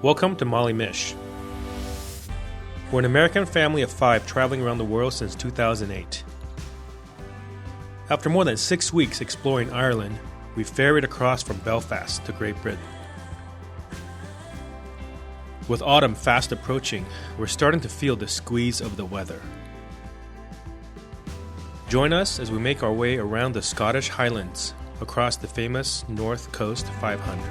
Welcome to Molly Mish. We're an American family of 5 traveling around the world since 2008. After more than 6 weeks exploring Ireland, we ferried across from Belfast to Great Britain. With autumn fast approaching, we're starting to feel the squeeze of the weather. Join us as we make our way around the Scottish Highlands across the famous North Coast 500.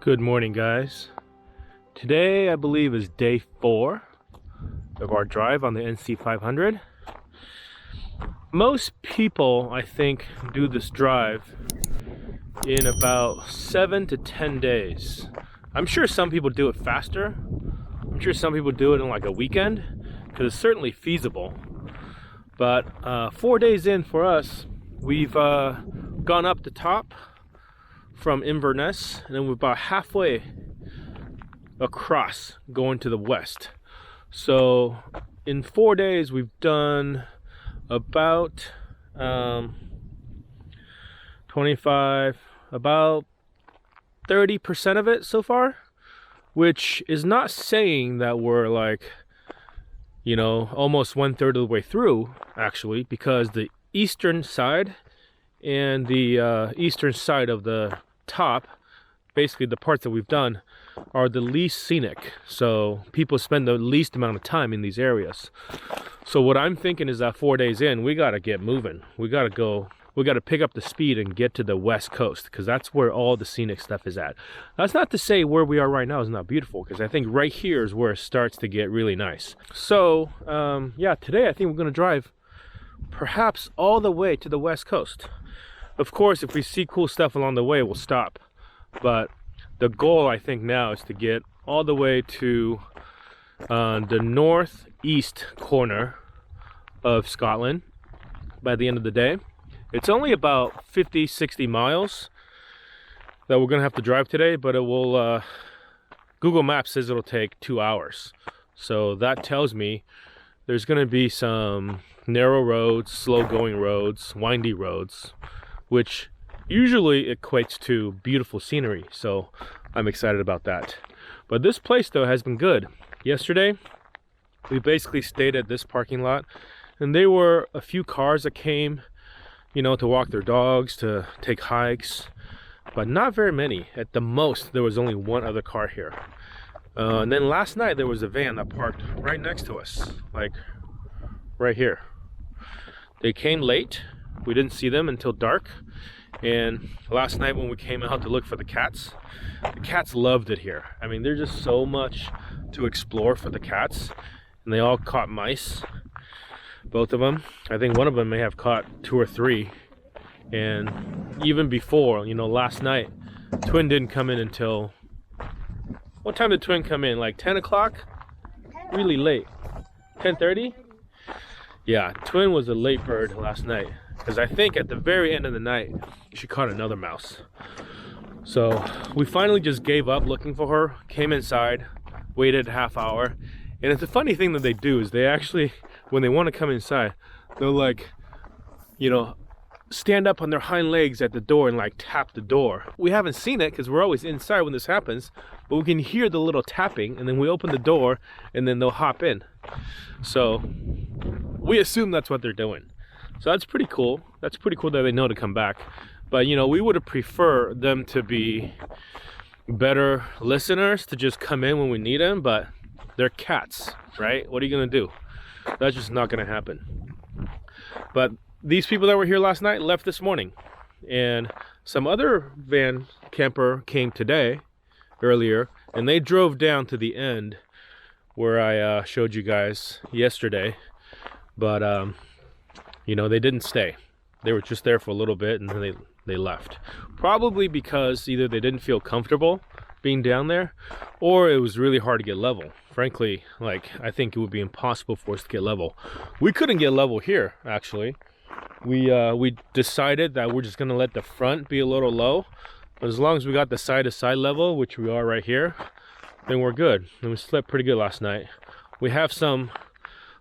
Good morning, guys. Today, I believe, is day 4 of our drive on the NC 500. Most people, I think, do this drive in about 7 to 10 days. I'm sure some people do it faster. I'm sure some people do it in like a weekend, because it's certainly feasible. But 4 days in for us, we've gone up the top from Inverness, and then we're about halfway across going to the west. So in 4 days we've done about 25, about 30% of it so far, which is not saying that we're like, you know, almost 1/3 of the way through, actually, because the eastern side and the eastern side of the top, basically the parts that we've done, are the least scenic, so people spend the least amount of time in these areas. So what I'm thinking is that 4 days in, we got to get moving. We got to pick up the speed and get to the west coast, because that's where all the scenic stuff is at. That's not to say where we are right now is not beautiful, because I think right here is where it starts to get really nice. So yeah, today I think we're going to drive perhaps all the way to the west coast. Of course, if we see cool stuff along the way, we'll stop. But the goal, I think, now is to get all the way to the northeast corner of Scotland by the end of the day. It's only about 50-60 miles that we're going to have to drive today, but it will, Google Maps says it'll take 2 hours. So that tells me there's going to be some narrow roads, slow-going roads, windy roads, which usually equates to beautiful scenery, so I'm excited about that. But this place, though, has been good. Yesterday, we basically stayed at this parking lot, and there were a few cars that came, you know, to walk their dogs, to take hikes, but not very many. At the most, there was only one other car here. And then last night, there was a van that parked right next to us, like right here. They came late. We didn't see them until dark. And last night when we came out to look for the cats loved it here. I mean, there's just so much to explore for the cats, and they all caught mice, both of them. I think one of them may have caught 2 or 3. And even before, you know, last night, Twin didn't come in until, what time did Twin come in? Like 10 o'clock? Really late. 10:30? Yeah, Twin was a late bird last night, because I think at the very end of the night, she caught another mouse. So we finally just gave up looking for her, came inside, waited a half hour. And it's a funny thing that they do is they actually, when they want to come inside, they'll like, you know, stand up on their hind legs at the door and like tap the door. We haven't seen it because we're always inside when this happens, but we can hear the little tapping, and then we open the door and then they'll hop in. So we assume that's what they're doing. So that's pretty cool. That's pretty cool that they know to come back. But, you know, we would have preferred them to be better listeners, to just come in when we need them, but they're cats, right? What are you going to do? That's just not going to happen. But these people that were here last night left this morning. And some other van camper came today, earlier, and they drove down to the end where I showed you guys yesterday. But, you know, they didn't stay. They were just there for a little bit, and then they left. Probably because either they didn't feel comfortable being down there, or it was really hard to get level. Frankly, like, I think it would be impossible for us to get level. We couldn't get level here, actually. We decided that we're just gonna let the front be a little low, but as long as we got the side to side level, which we are right here, then we're good. And we slept pretty good last night. We have some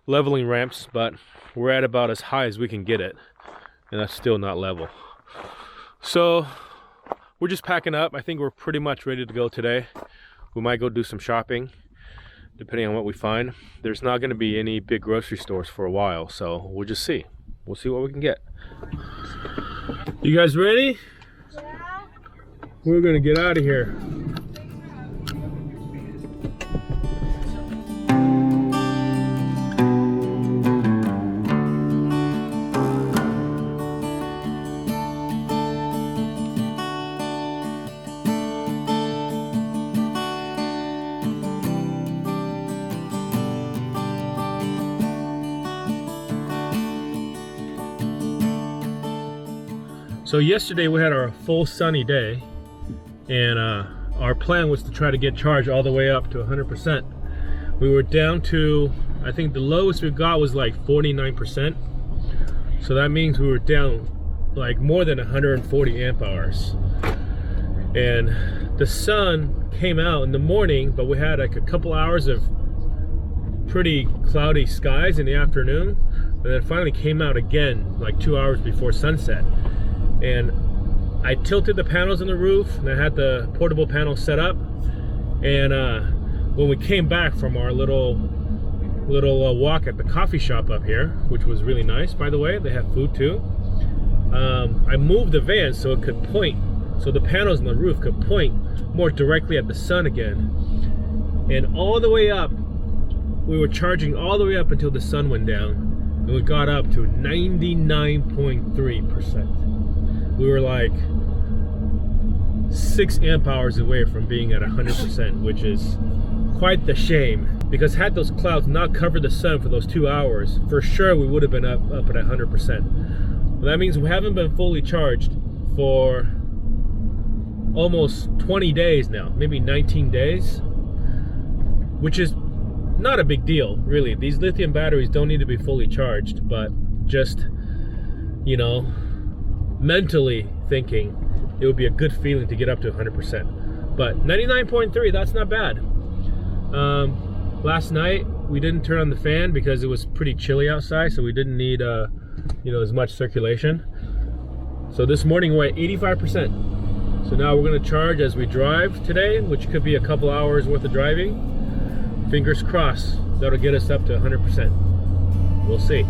leveling ramps, but we're at about as high as we can get it, and that's still not level. So we're just packing up. I think we're pretty much ready to go today. We might go do some shopping, depending on what we find. There's not going to be any big grocery stores for a while, so we'll just see. We'll see what we can get. You guys ready? Yeah. We're going to get out of here. So yesterday we had our full sunny day, and our plan was to try to get charged all the way up to 100%. We were down to, I think the lowest we got was like 49%. So that means we were down like more than 140 amp hours. And the sun came out in the morning, but we had like a couple hours of pretty cloudy skies in the afternoon, and then it finally came out again like 2 hours before sunset. And I tilted the panels on the roof, and I had the portable panel set up. And when we came back from our little walk at the coffee shop up here, which was really nice, by the way, they have food too. I moved the van so it could point, so the panels on the roof could point more directly at the sun again. And all the way up, we were charging all the way up until the sun went down, and we got up to 99.3%. We were like 6 amp hours away from being at 100%, which is quite the shame, because had those clouds not covered the sun for those 2 hours, for sure we would have been up at 100%. Well, that means we haven't been fully charged for almost 20 days now, maybe 19 days, which is not a big deal, really. These lithium batteries don't need to be fully charged, but just, you know, mentally thinking it would be a good feeling to get up to 100%. But 99.3, that's not bad. Last night we didn't turn on the fan because it was pretty chilly outside, so we didn't need you know, as much circulation. So this morning we're at 85%. So now we're going to charge as we drive today, which could be a couple hours worth of driving. Fingers crossed that'll get us up to 100%. We'll see.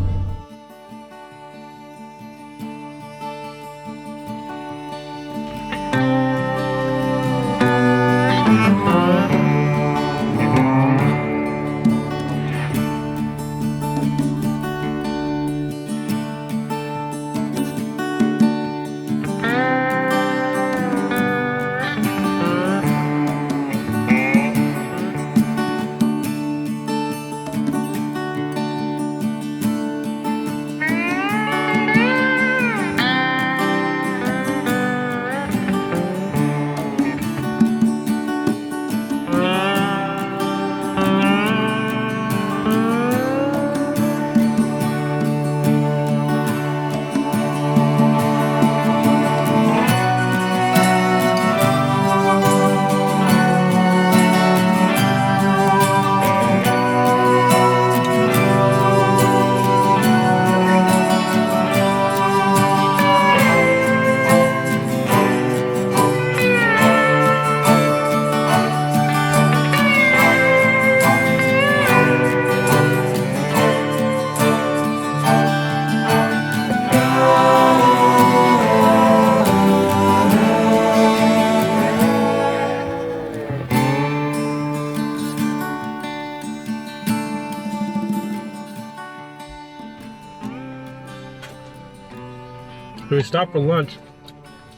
We stopped for lunch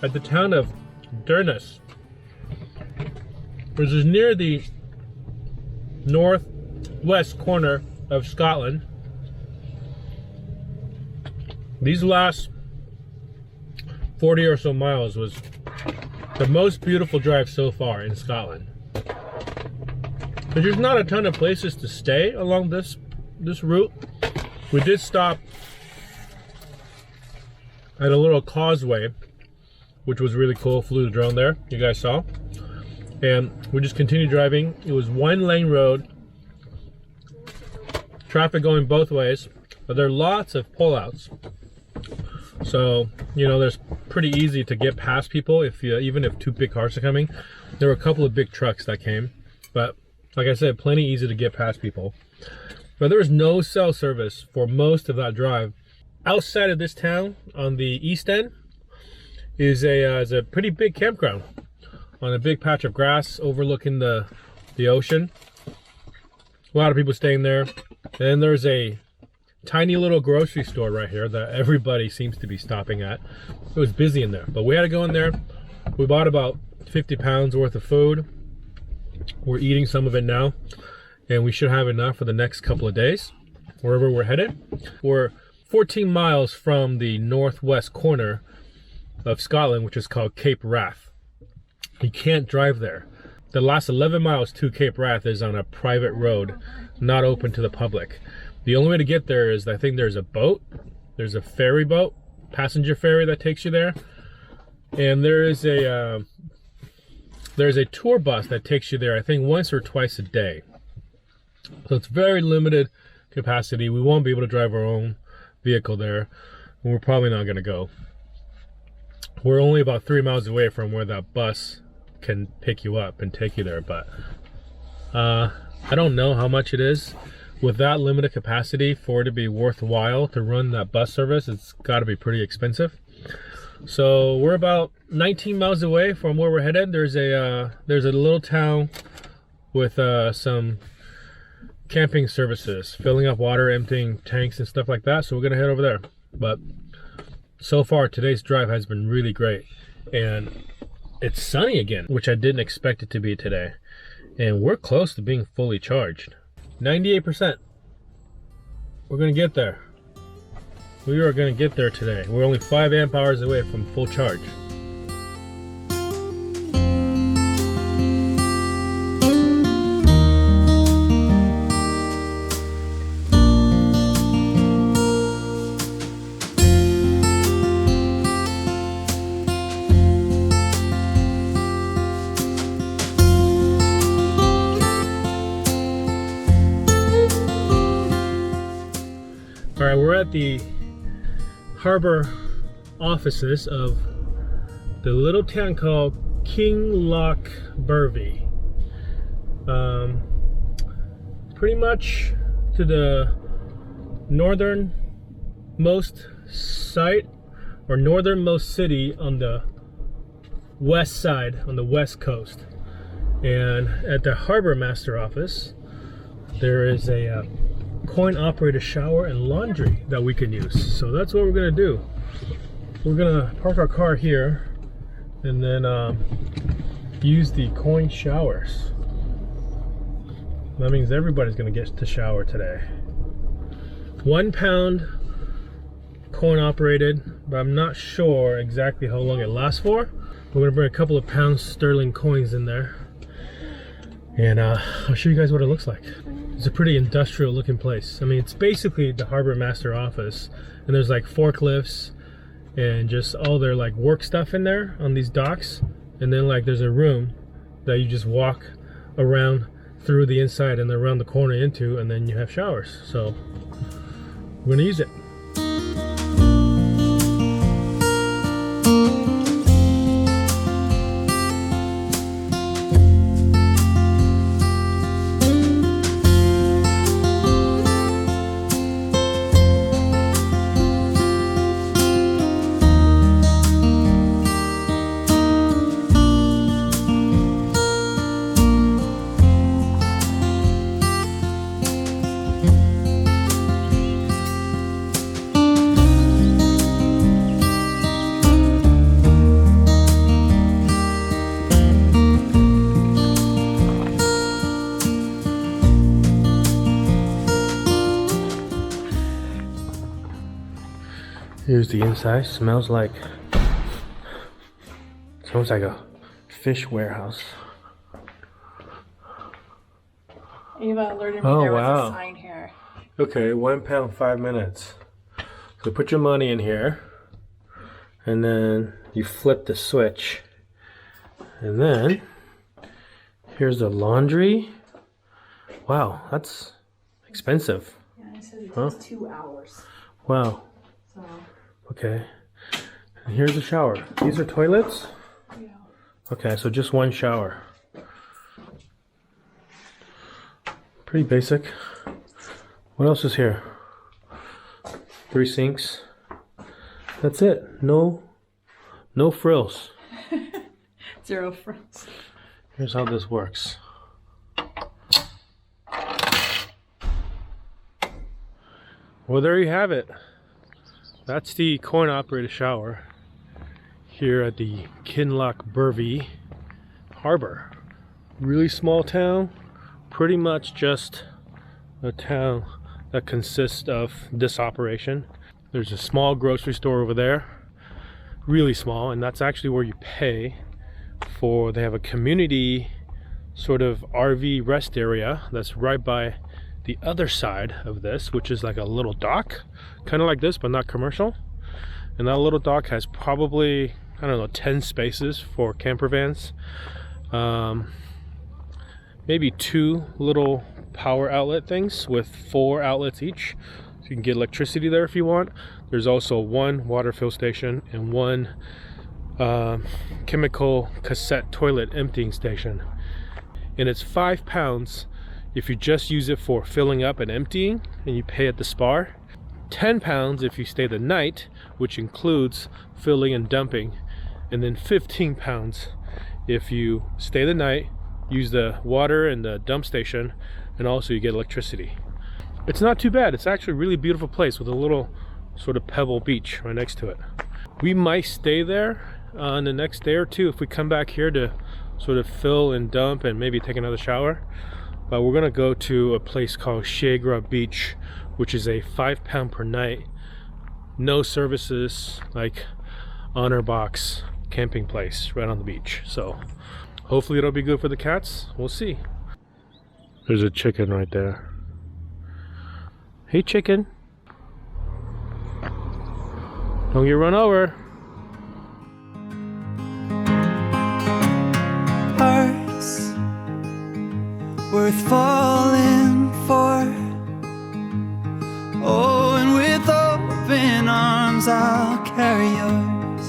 at the town of Durness, which is near the northwest corner of Scotland. These last 40 or so miles was the most beautiful drive so far in Scotland. But there's not a ton of places to stay along this route. We did stop at a little causeway, which was really cool. Flew the drone there, you guys saw. And we just continued driving. It was one lane road, traffic going both ways, but there are lots of pullouts. So, you know, there's pretty easy to get past people if you, even if two big cars are coming. There were a couple of big trucks that came, but like I said, plenty easy to get past people. But there was no cell service for most of that drive. Outside of this town, on the east end, is a pretty big campground on a big patch of grass overlooking the ocean. A lot of people staying there. And there's a tiny little grocery store right here that everybody seems to be stopping at. It was busy in there, but we had to go in there. We bought about 50 pounds worth of food. We're eating some of it now, and we should have enough for the next couple of days wherever we're headed. We're 14 miles from the northwest corner of Scotland, which is called Cape Wrath. You can't drive there. The last 11 miles to Cape Wrath is on a private road, not open to the public. The only way to get there is, I think there's a boat. There's a ferry boat, passenger ferry that takes you there. And there's a tour bus that takes you there, I think once or twice a day. So it's very limited capacity. We won't be able to drive our own vehicle there, and we're probably not gonna go. We're only about 3 miles away from where that bus can pick you up and take you there, but I don't know how much it is. With that limited capacity, for it to be worthwhile to run that bus service, it's got to be pretty expensive. So we're about 19 miles away from where we're headed. There's a little town with some camping services, filling up water, emptying tanks and stuff like that. So we're gonna head over there. But so far, today's drive has been really great, and it's sunny again, which I didn't expect it to be today. And we're close to being fully charged. 98%. We're gonna get there. We are gonna get there today. We're only 5 amp hours away from full charge. All right, we're at the harbor offices of the little town called Kinlochbervie. Pretty much to the northernmost site or northernmost city on the west side, on the west coast. And at the harbor master office, there is a coin operated shower and laundry that we can use. So that's what we're gonna do. We're gonna park our car here and then use the coin showers. That means everybody's gonna get to shower today. 1 pound coin operated, but I'm not sure exactly how long it lasts for. We're gonna bring a couple of pounds sterling coins in there, and I'll show you guys what it looks like. It's a pretty industrial looking place. I mean, it's basically the harbor master office, and there's like forklifts and just all their like work stuff in there on these docks. And then like there's a room that you just walk around through the inside and then around the corner into, and then you have showers. So we're gonna use it. Here's the inside. Smells like a fish warehouse. Eva alerted me there was a sign here. Okay, 1 pound, 5 minutes. So put your money in here, and then you flip the switch, and then Here's the laundry. Wow, that's expensive. Yeah, it says it Huh? takes 2 hours. Wow. So, Okay. And here's the shower. These are toilets? yeah. Okay, so just one shower. Pretty basic. What else is here? 3 sinks. That's it. No frills. 0 frills. Here's how this works. Well, there you have it. That's the coin-operated shower here at the Kinloch Burvey Harbor. Really small town, pretty much just a town that consists of this operation. There's a small grocery store over there, really small, and that's actually where you pay for. They have a community sort of RV rest area that's right by the other side of this, which is like a little dock, kind of like this, but not commercial. And that little dock has probably, I don't know, 10 spaces for camper vans. Maybe 2 little power outlet things with 4 outlets each. So you can get electricity there if you want. There's also 1 water fill station and 1 chemical cassette toilet emptying station. And it's £5 if you just use it for filling up and emptying, and you pay at the spar. £10 if you stay the night, which includes filling and dumping. And then £15 if you stay the night, use the water and the dump station, and also you get electricity. It's not too bad. It's actually a really beautiful place with a little sort of pebble beach right next to it. We might stay there on the next day or two if we come back here to sort of fill and dump and maybe take another shower. But we're gonna go to a place called Shagra Beach, which is a £5 per night, no services, like honor box camping place right on the beach. So hopefully it'll be good for the cats. We'll see. There's a chicken right there. Hey chicken. Don't get run over. Hearts worth falling for. Oh, and with open arms I'll carry yours.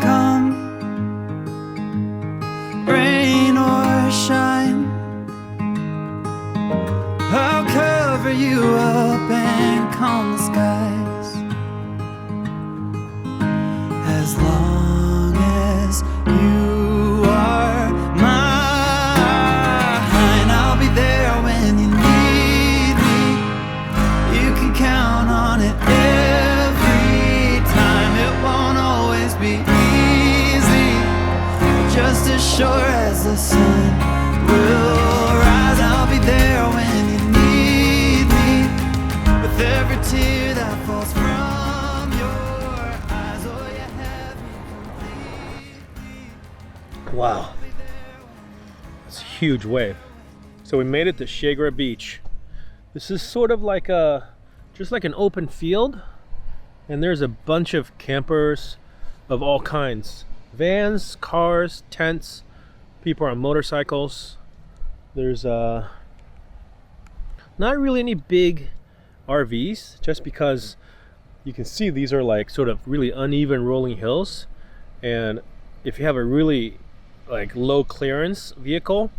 Come, rain or shine, I'll cover you up and calm the skies. As long as you are mine, I'll be there when you need me. You can count on it every time. It won't always be easy, just as sure as the sun will rise. I'll be there when you need me, with every tear that falls from your eyes. Oh, you have me completely. Wow. It's a huge wave. So we made it to Shagra Beach. This is sort of like just like an open field, and there's a bunch of campers of all kinds. Vans, cars, tents, people on motorcycles. There's not really any big RVs, just because you can see these are like sort of really uneven rolling hills, and if you have a really like low clearance vehicle,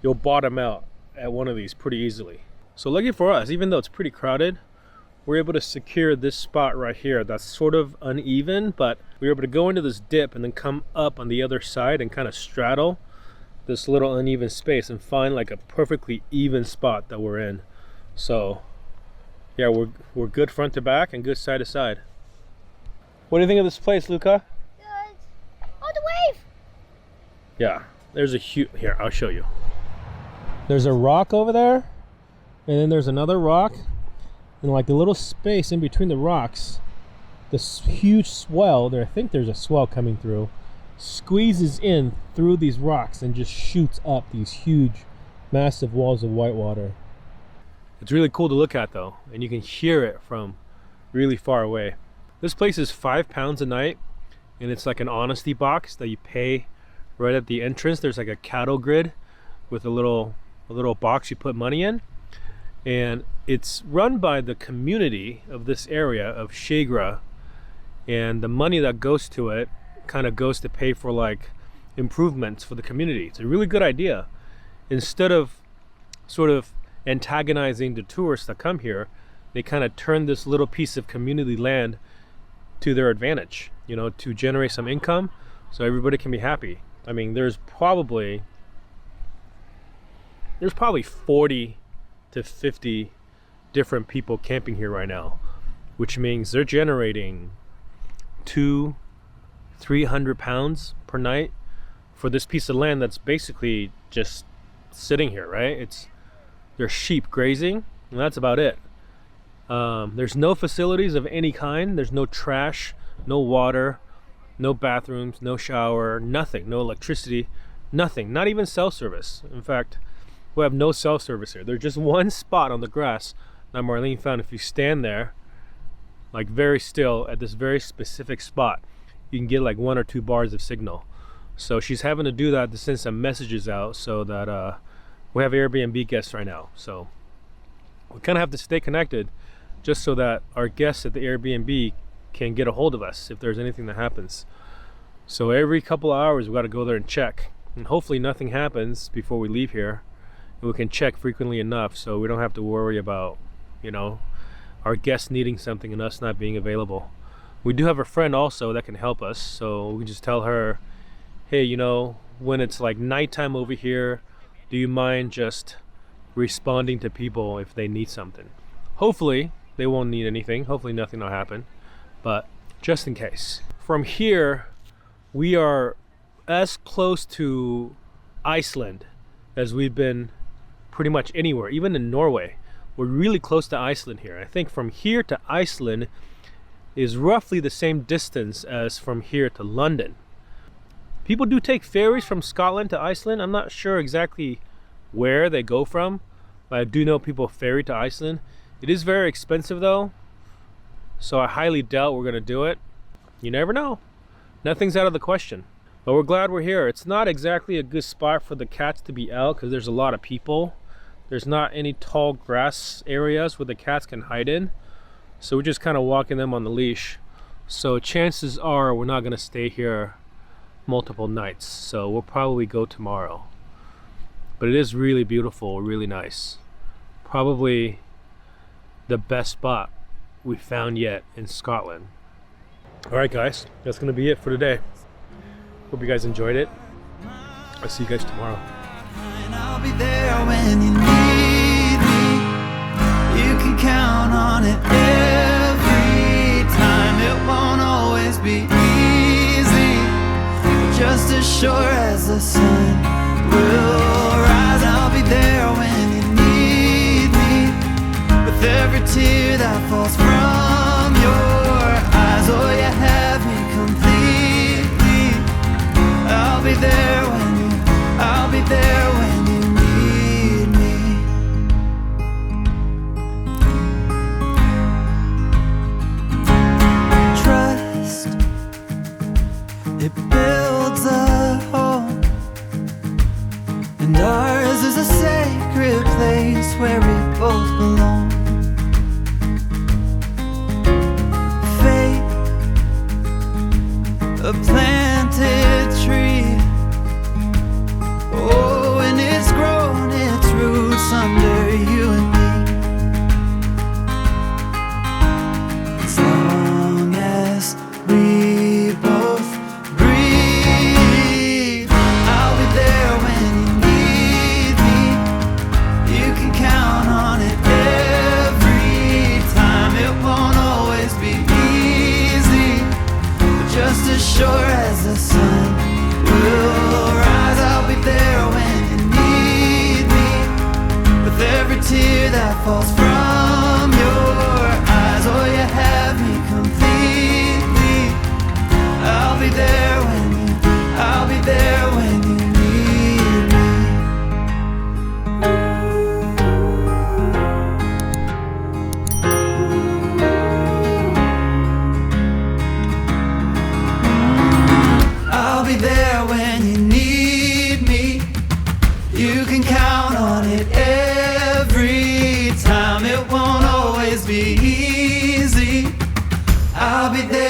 you'll bottom out at one of these pretty easily. So lucky for us, even though it's pretty crowded, we're able to secure this spot right here that's sort of uneven, but we were able to go into this dip and then come up on the other side and kind of straddle this little uneven space and find like a perfectly even spot that we're in. So yeah, we're good front to back and good side to side. What do you think of this place, Luca? Good. Oh, the wave! Yeah, there's a huge, here, I'll show you. There's a rock over there, and then there's another rock, and like the little space in between the rocks, this huge swell there, I think there's a swell coming through, squeezes in through these rocks and just shoots up these huge, massive walls of white water. It's really cool to look at though, and you can hear it from really far away. This place is £5 a night, and it's like an honesty box that you pay right at the entrance, there's like a cattle grid with a little box you put money in, and it's run by the community of this area of Shegra, and the money that goes to it kind of goes to pay for like improvements for the community. It's a really good idea. Instead of sort of antagonizing the tourists that come here, they kind of turn this little piece of community land to their advantage, you know, to generate some income so everybody can be happy. I mean, there's probably 40 to 50 different people camping here right now, which means they're generating 200-300 pounds per night for this piece of land that's basically just sitting here, right? There's sheep grazing, and that's about it. There's no facilities of any kind. There's no trash, no water, no bathrooms, no shower, nothing, no electricity, nothing, not even cell service. In fact, we have no cell service here. There's just one spot on the grass that Marlene found. If you stand there, like very still at this very specific spot, you can get like 1 or 2 bars of signal. So she's having to do that to send some messages out so that we have Airbnb guests right now. So we kind of have to stay connected just so that our guests at the Airbnb can get a hold of us if there's anything that happens. So every couple of hours we got to go there and check, and hopefully nothing happens before we leave here, and we can check frequently enough so we don't have to worry about, you know, our guests needing something and us not being available. We do have a friend also that can help us, so we can just tell her, hey, you know, when it's like nighttime over here, do you mind just responding to people if they need something? Hopefully they won't need anything. Hopefully nothing will happen, but just in case. From here, we are as close to Iceland as we've been pretty much anywhere, even in Norway. We're really close to Iceland here. I think from here to Iceland is roughly the same distance as from here to London. People do take ferries from Scotland to Iceland. I'm not sure exactly where they go from, but I do know people ferry to Iceland. It is very expensive though, so I highly doubt we're gonna do it. You never know. Nothing's out of the question. But we're glad we're here. It's not exactly a good spot for the cats to be out because there's a lot of people. There's not any tall grass areas where the cats can hide in. So we're just kind of walking them on the leash. So chances are we're not gonna stay here multiple nights. So we'll probably go tomorrow. But it is really beautiful, really nice. Probably the best spot we found yet in Scotland. All right, guys, that's gonna be it for today. Hope you guys enjoyed it. I'll see you guys tomorrow. And I'll be there when you need me. You can count on it every time. It won't always be easy, but just as sure as the sun will rise, I'll be there when you need me. With every tear that falls from your eyes, oh, you have me completely. I'll be there when you, I'll be there when you need me. Trust, it builds a home, and ours is a sacred place where we both belong. Faith, a planted tree. Oh, and it's grown its roots under you and me. As long as we both breathe, I'll be there when you need me. You can count on it every time. It won't always be easy, but just as sure as be easy. I'll be there